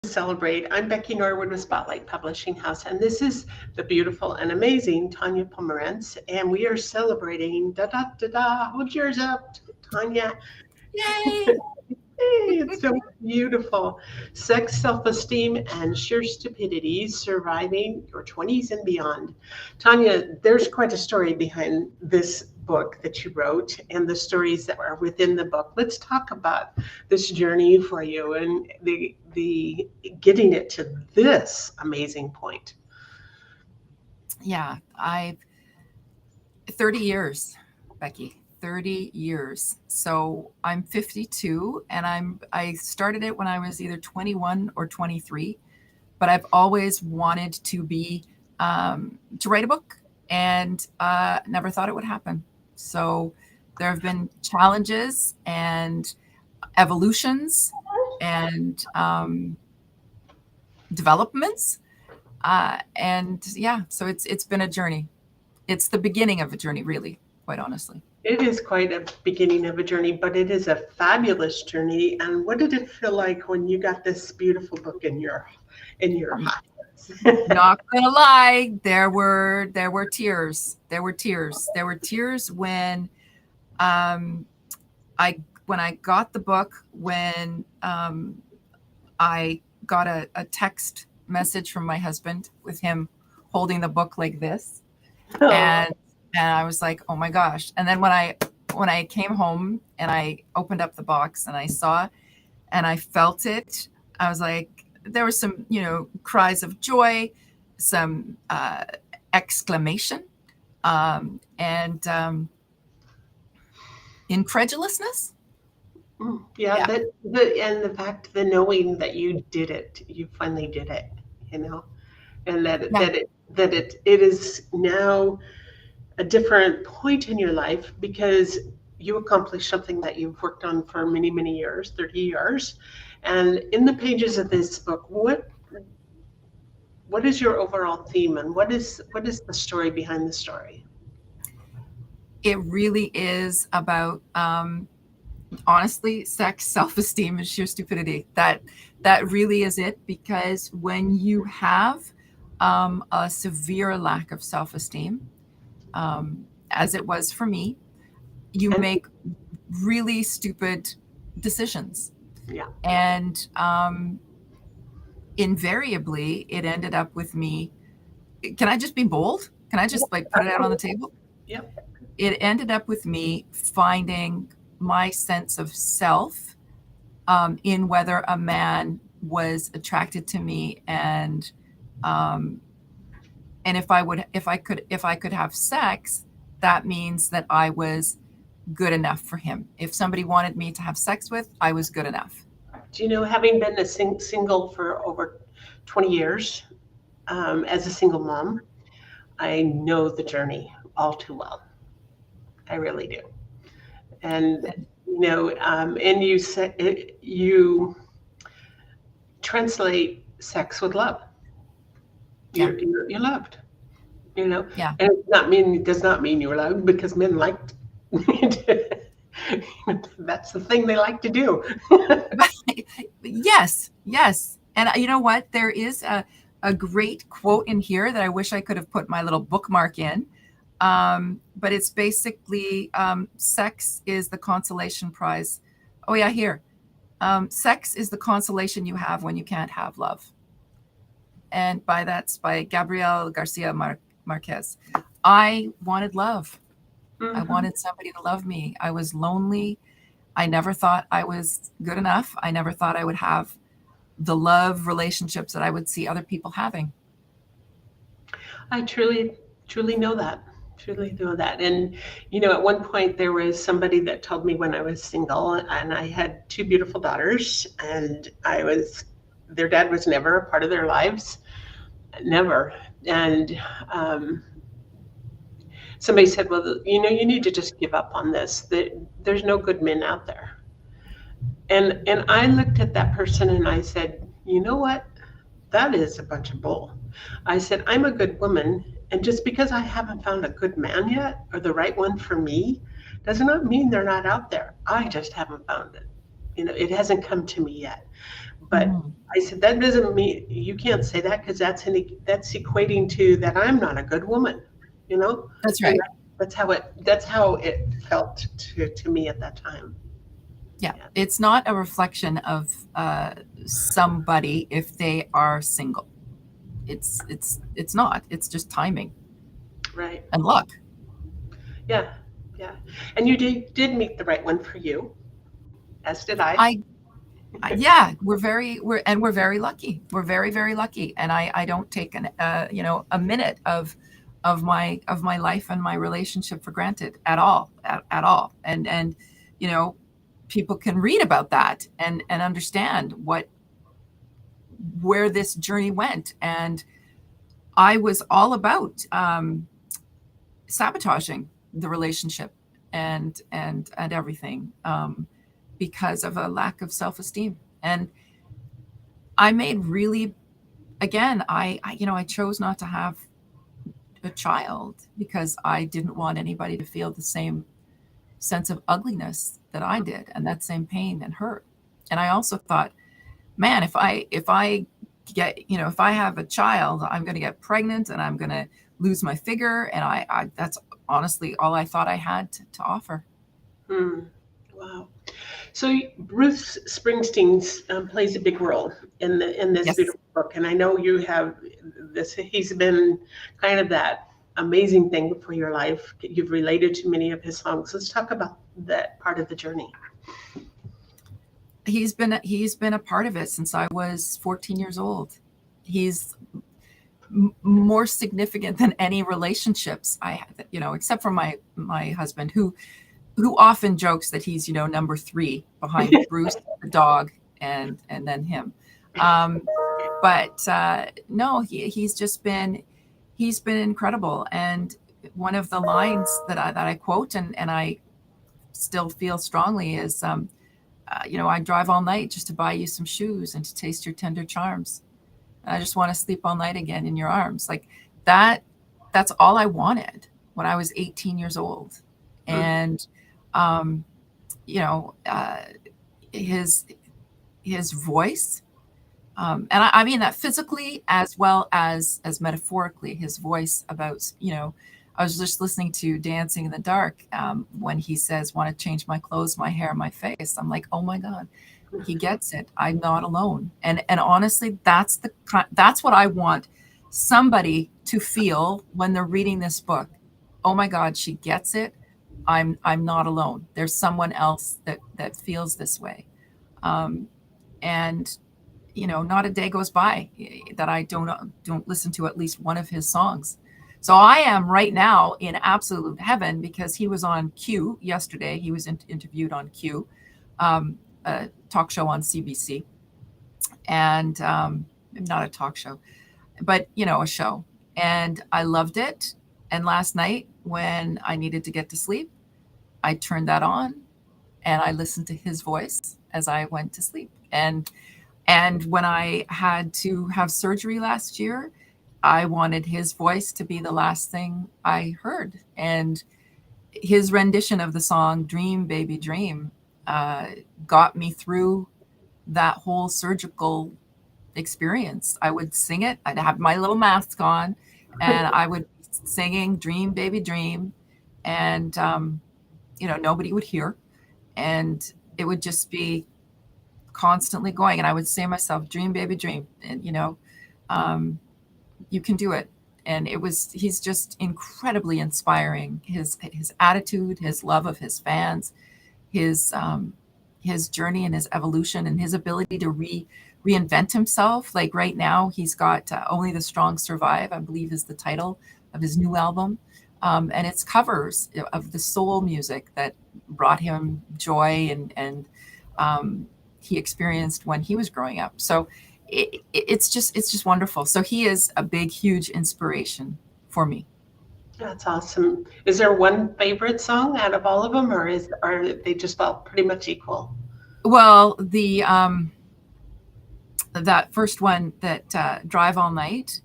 Celebrate. I'm Becky Norwood with Spotlight Publishing House, and this is the beautiful and amazing Tonya Pomerantz, and we are celebrating da da da da. Hold yours up, Tonya. Yay! Hey, it's so beautiful. Sex, self-esteem, and sheer stupidity, surviving your 20s and beyond. Tanya, there's quite a story behind this book that you wrote and the stories that are within the book. Let's talk about this journey for you and the getting it to this amazing point. Yeah, I've 30 years, Becky, 30 years. So I'm 52 and I started it when I was either 21 or 23, but I've always wanted to write a book and never thought it would happen. So there have been challenges and evolutions and developments. And yeah, so it's been a journey. It's the beginning of a journey, really, quite honestly. It is quite a beginning of a journey, but it is a fabulous journey. And what did it feel like when you got this beautiful book in your hands? Not gonna lie, there were tears. There were tears. There were tears when I got the book, when I got a text message from my husband with him holding the book like this. Oh, And I was like, oh my gosh. And then when I came home and I opened up the box and I saw and I felt it, I was like, there were some, cries of joy, some exclamation, and incredulousness. yeah, Yeah. and the fact, the knowing that you did it, you finally did it, and Yeah. it is now a different point in your life because you accomplished something that you've worked on for many, many years, 30 years. And in the pages of this book, what is your overall theme and what is the story behind the story? It really is about, honestly, sex, self-esteem, and sheer stupidity. That really is it, because when you have a severe lack of self-esteem, as it was for me, you And make really stupid decisions. yeah, And invariably, it ended up with me. Can I just be bold? Can I just like put it out on the table? yep. It ended up with me finding my sense of self in whether a man was attracted to me, um, and if I could have sex, that means that I was good enough for him. If somebody wanted me to have sex with, I was good enough. Do you know, having been a single for over 20 years, as a single mom, I know the journey all too well. I really do. And and you said you translate sex with love. Yeah, You're loved, yeah. and it does not mean you're loved because men like that's the thing they like to do. Yes, yes. And you know what? There is a great quote in here that I wish I could have put my little bookmark in. But it's basically, sex is the consolation prize. Oh yeah, here. Sex is the consolation you have when you can't have love. And that's by Gabriel Garcia Marquez. I wanted love. I Hmm. wanted somebody to love me. I was lonely. I never thought I was good enough. I never thought I would have the love relationships that I would see other people having. I truly, truly know that. Truly know that. And, at one point there was somebody that told me when I was single and I had two beautiful daughters and their dad was never a part of their lives, never. And somebody said, well, you need to just give up on this. There's no good men out there. And I looked at that person and I said, you know what? That is a bunch of bull. I said, I'm a good woman. And just because I haven't found a good man yet or the right one for me does not mean they're not out there. I just haven't found it. It hasn't come to me yet. But I said, that doesn't mean, you can't say that, because that's equating to that I'm not a good woman, you know? That's And right. that's how it felt to me at that time. Yeah. Yeah. It's not a reflection of somebody if they are single. It's not. It's just timing Right. and luck. Yeah. Yeah. And you did meet the right one for you, as did I. I Yeah, we're very lucky. We're very, very lucky. And I don't take a minute of my life and my relationship for granted at all, at all. And you know, people can read about that and understand where this journey went. And I was all about sabotaging the relationship and everything, because of a lack of self-esteem. And I made really, again, I chose not to have a child because I didn't want anybody to feel the same sense of ugliness that I did, and that same pain and hurt. And I also thought, man, if I get, if I have a child, I'm going to get pregnant and I'm going to lose my figure. And I that's honestly all I thought I had to offer. Hmm. Wow. So Bruce Springsteen plays a big role in this Yes. beautiful book, and I know you have this. He's been kind of that amazing thing for your life. You've related to many of his songs. Let's talk about that part of the journey. He's been a part of it since I was 14 years old. He's more significant than any relationships I had, except for my husband, who often jokes that he's, number three behind Bruce, the dog, and then him. Um, but no, he's been incredible. And one of the lines that I quote and I still feel strongly is, I drive all night just to buy you some shoes and to taste your tender charms. I just want to sleep all night again in your arms. Like that, that's all I wanted when I was 18 years old. And, um, you know, uh, his, his voice, and I mean that physically as well as metaphorically, his voice about, I was just listening to Dancing in the Dark, when he says, want to change my clothes, my hair, my face. I'm like, oh my God, he gets it. I'm not alone. And honestly, that's what I want somebody to feel when they're reading this book. Oh my God, she gets it. I'm not alone. There's someone else that feels this way. Um, and not a day goes by that I don't listen to at least one of his songs. So I am right now in absolute heaven because he was on Q yesterday. He was interviewed on Q, a talk show on CBC, and not a talk show, but a show. And I loved it. And last night when I needed to get to sleep, I turned that on and I listened to his voice as I went to sleep. And when I had to have surgery last year, I wanted his voice to be the last thing I heard. And his rendition of the song Dream Baby Dream got me through that whole surgical experience. I would sing it. I'd have my little mask on and I would be singing Dream Baby Dream. And, nobody would hear. And it would just be constantly going. And I would say to myself, dream, baby, dream. And, you can do it. And he's just incredibly inspiring. His attitude, his love of his fans, his journey and his evolution and his ability to reinvent himself. Like right now, he's got Only the Strong Survive, I believe is the title of his new album. And it's covers of the soul music that brought him joy and he experienced when he was growing up. So it's just wonderful. So he is a big, huge inspiration for me. That's awesome. Is there one favorite song out of all of them, or are they just all pretty much equal? Well, that first one, that Drive All Night,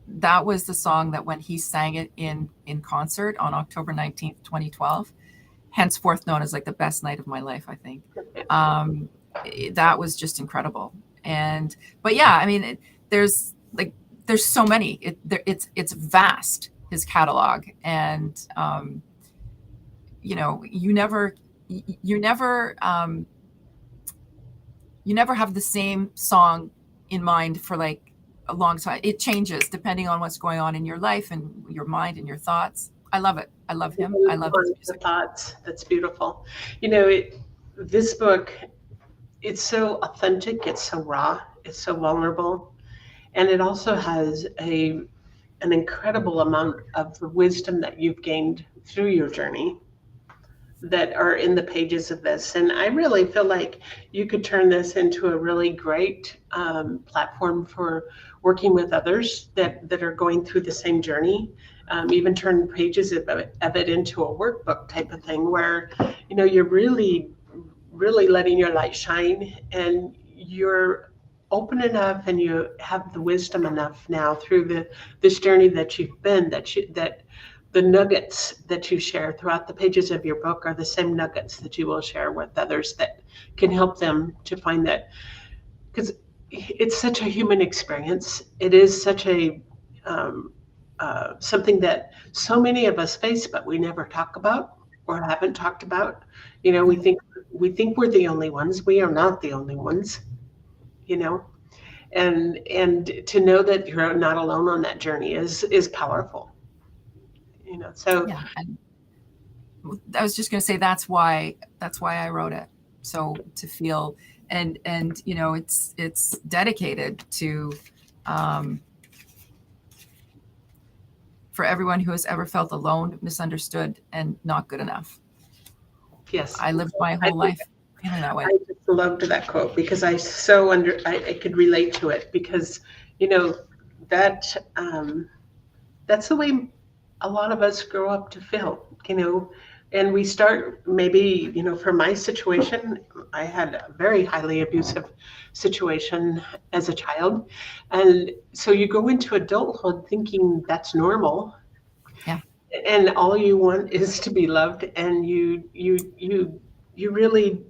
that was the song that when he sang it in concert on October 19th, 2012, henceforth known as like the best night of my life, I think. That was just incredible. But yeah, I mean, there's so many. It's vast, his catalog, and you never you never you never have the same song in mind for like a long time. It changes depending on what's going on in your life and your mind and your thoughts. I love it. I love him. I love his The music. thoughts. That's beautiful. This book, it's so authentic. It's so raw. It's so vulnerable, and it also has an incredible amount of the wisdom that you've gained through your journey that are in the pages of this. And I really feel like you could turn this into a really great platform for working with others that are going through the same journey. Even turn pages of it into a workbook type of thing where, you're really, really letting your light shine, and you're open enough, and you have the wisdom enough now through this journey that you've been, that the nuggets that you share throughout the pages of your book are the same nuggets that you will share with others that can help them to find that, because it's such a human experience. It is such a something that so many of us face, but we never talk about or haven't talked about. We think we're the only ones. We are not the only ones. You know, and to know that you're not alone on that journey is powerful. So Yeah, and I was just going to say that's why I wrote it. So to feel and it's dedicated to for everyone who has ever felt alone, misunderstood, and not good enough. yes, I lived my whole life feeling that way. I just loved that quote because I could relate to it, because that that's the way a lot of us grow up to feel, and we start maybe, for my situation, I had a very highly abusive situation as a child. And so you go into adulthood thinking that's normal. Yeah. And all you want is to be loved. And you really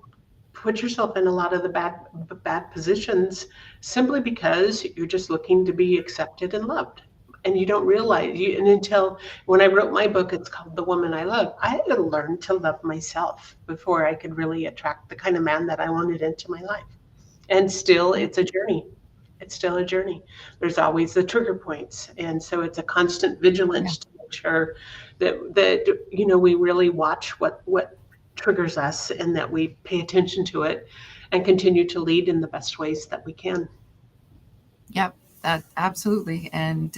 put yourself in a lot of the bad positions simply because you're just looking to be accepted and loved. And you don't realize and until when I wrote my book, it's called The Woman I Love. I had to learn to love myself before I could really attract the kind of man that I wanted into my life. And still, it's a journey. It's still a journey. There's always the trigger points, and so it's a constant vigilance to make sure that we really watch what triggers us, and that we pay attention to it and continue to lead in the best ways that we can. Yep, that absolutely. And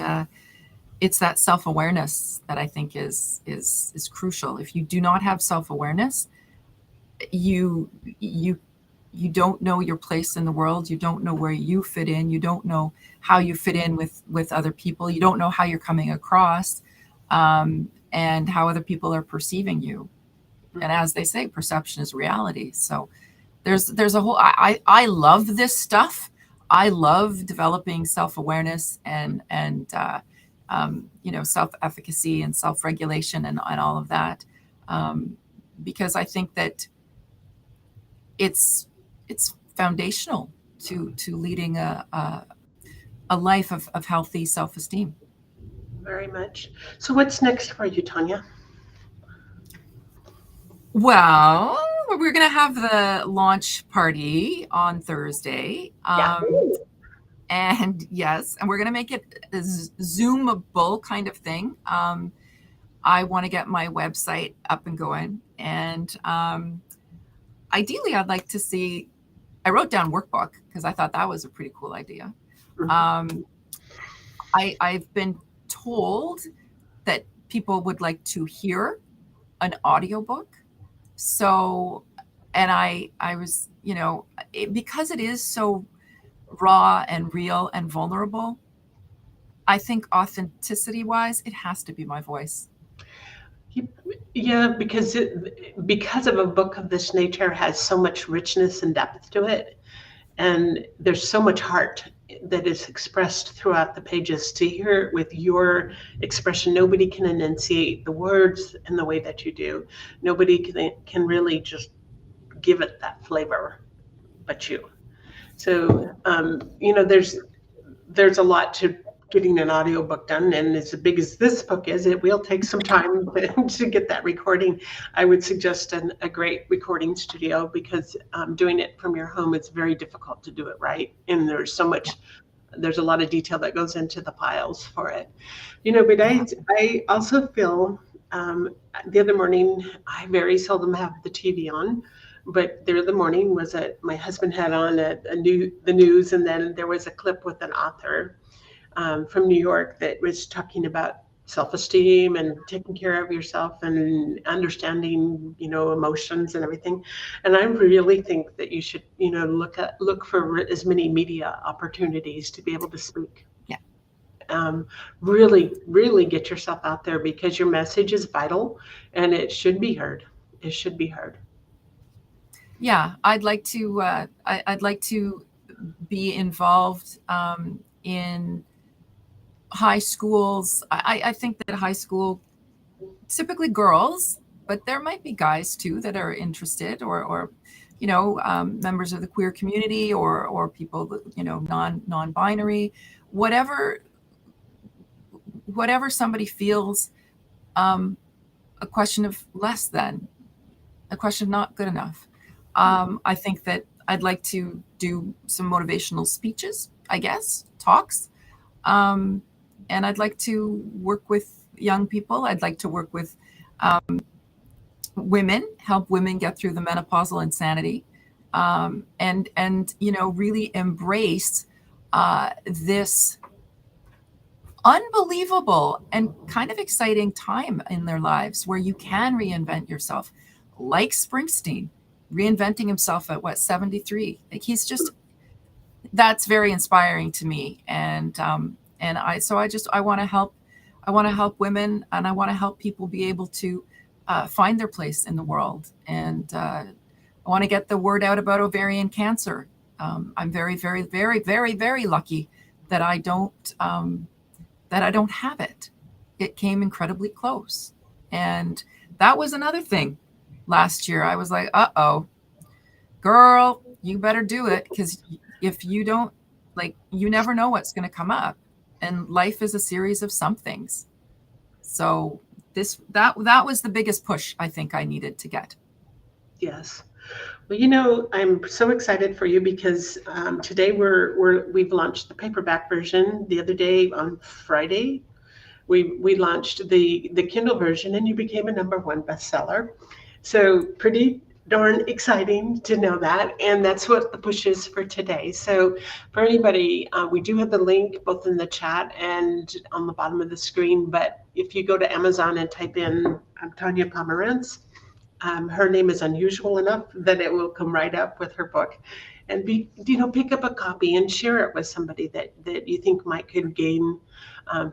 it's that self-awareness that I think is crucial. If you do not have self-awareness, you don't know your place in the world. You don't know where you fit in. You don't know how you fit in with other people. You don't know how you're coming across, and how other people are perceiving you. And as they say, perception is reality. So there's a whole, I love this stuff. I love developing self-awareness and self-efficacy and self-regulation and all of that. Because I think that it's foundational to leading a life of healthy self-esteem. Very much. So what's next for you, Tonya? Well, we're going to have the launch party on Thursday. And yes, and we're going to make it a Zoomable kind of thing. I want to get my website up and going. And ideally, I'd like to see, I wrote down workbook because I thought that was a pretty cool idea. I've been told that people would like to hear an audiobook. So, and I was, because it is so raw and real and vulnerable, I think authenticity wise, it has to be my voice. Yeah, because of a book of this nature has so much richness and depth to it, and there's so much heart that is expressed throughout the pages. To hear it with your expression, nobody can enunciate the words in the way that you do. Nobody can really just give it that flavor but you. So, there's a lot to getting an audiobook done, and as big as this book is, it will take some time to get that recording. I would suggest a great recording studio, because doing it from your home, it's very difficult to do it right, and there's a lot of detail that goes into the files for it. But Yeah. I also feel, um, the other morning, I very seldom have the TV on, but the other morning was my husband had on the news, and then there was a clip with an author from New York that was talking about self-esteem and taking care of yourself and understanding, emotions and everything. And I really think that you should, look for as many media opportunities to be able to speak. Yeah. Really, really get yourself out there, because your message is vital and it should be heard. It should be heard. Yeah. I'd like to be involved in high schools. I think that high school, typically girls, but there might be guys too that are interested, or members of the queer community, or people, non-binary, whatever somebody feels, a question of less than, a question of not good enough. I think that I'd like to do some motivational speeches, I guess, talks. And I'd like to work with young people. I'd like to work with women, help women get through the menopausal insanity, and really embrace this unbelievable and kind of exciting time in their lives where you can reinvent yourself, like Springsteen reinventing himself at 73. Like, he's just, that's very inspiring to me. And I want to help. I want to help women, and I want to help people be able to find their place in the world. And I want to get the word out about ovarian cancer. I'm very, very, very, very, very lucky that I don't have it. It came incredibly close, and that was another thing. Last year, I was like, "Uh-oh, girl, you better do it, because if you don't, like, you never know what's going to come up, and life is a series of somethings." So that was the biggest push I think I needed to get. Yes. Well, I'm so excited for you, because today we've launched the paperback version. The other day, on Friday, we launched the Kindle version, and you became a #1 bestseller. So pretty darn exciting to know that, and that's what the push is for today. So for anybody, we do have the link both in the chat and on the bottom of the screen. But if you go to Amazon and type in Tonya Pomerantz, her name is unusual enough that it will come right up with her book. And pick up a copy and share it with somebody that you think might could gain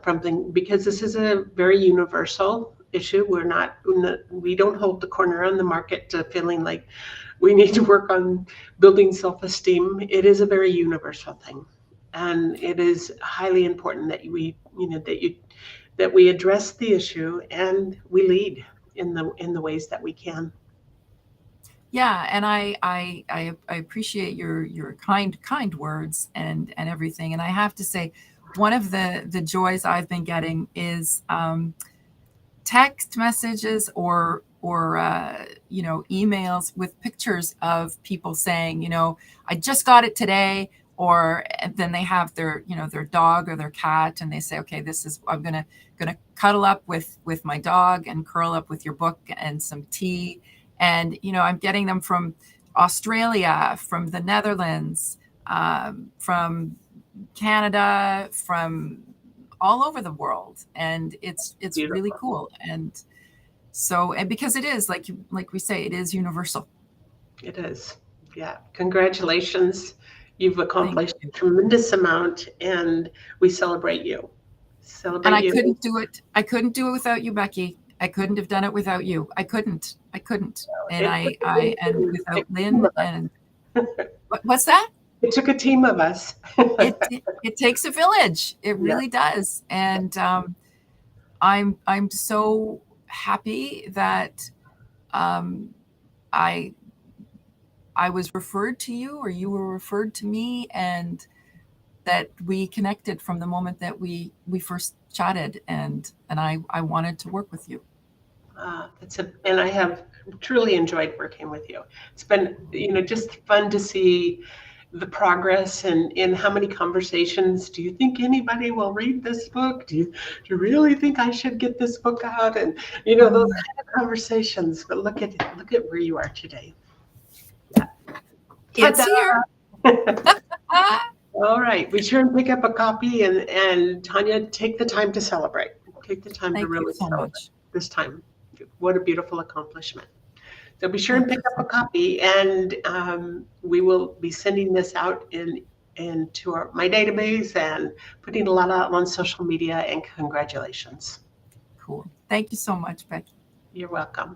something, because this is a very universal issue. We don't hold the corner on the market to feeling like we need to work on building self-esteem. It is a very universal thing, and it is highly important that that we address the issue and we lead in the ways that we can. Yeah, and I appreciate your kind words and everything. And I have to say, one of the joys I've been getting is text messages or emails with pictures of people saying, "I just got it today," and then they have their dog or their cat, and they say, "Okay, I'm gonna cuddle up with my dog and curl up with your book and some tea." And I'm getting them from Australia, from the Netherlands, from Canada, from all over the world, and it's Beautiful. really cool. And because it is, like we say, it is universal. It is. Yeah. Congratulations. You've Thank accomplished you. a tremendous amount, and we celebrate you. And Celebrate you. I couldn't do it without you, Becky. I couldn't have done it without you. I couldn't. And and without Lynn, and what's that? It took a team of us. It takes a village. It Yeah. really does. And I'm so happy that I I was referred to you or you were referred to me, and that we connected from the moment that we first chatted, and I wanted to work with you. And I have truly enjoyed working with you. It's been, just fun to see the progress and in how many conversations. Do you think anybody will read this book? Do you really think I should get this book out? And those kind of conversations. But look at where you are today. It's here. All right, be sure and pick up a copy, and Tonya, take the time to celebrate. Take the time to really celebrate this time. What a beautiful accomplishment. So be sure and pick up a copy, and we will be sending this out into my database and putting a lot out on social media, and congratulations. Cool. Thank you so much, Becky. You're welcome.